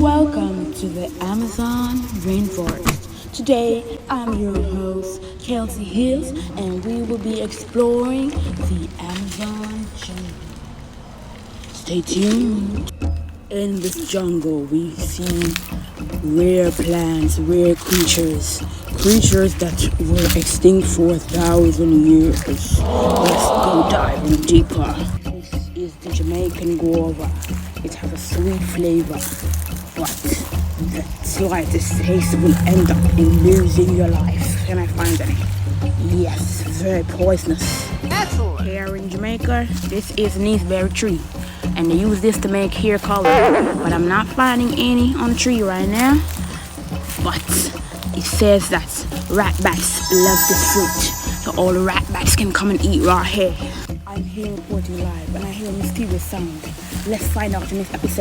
Welcome to the Amazon rainforest. Today, I'm your host, Kelsey Hills, and we will be exploring the Amazon jungle. Stay tuned. In this jungle, we see rare plants, rare creatures that were extinct for 1,000 years. Let's go diving deeper. This is the Jamaican guava. It has a sweet flavor, but the slightest taste will end up in losing your life. Can I find any? Yes, very poisonous. Here in Jamaica, this is an eastberry tree, and they use this to make hair color, but I'm not finding any on the tree right now. But it says that rat bats love this fruit, so all the rat bats can come and eat raw hair. I'm here reporting live, and I hear a mysterious sound. Let's find out in this episode.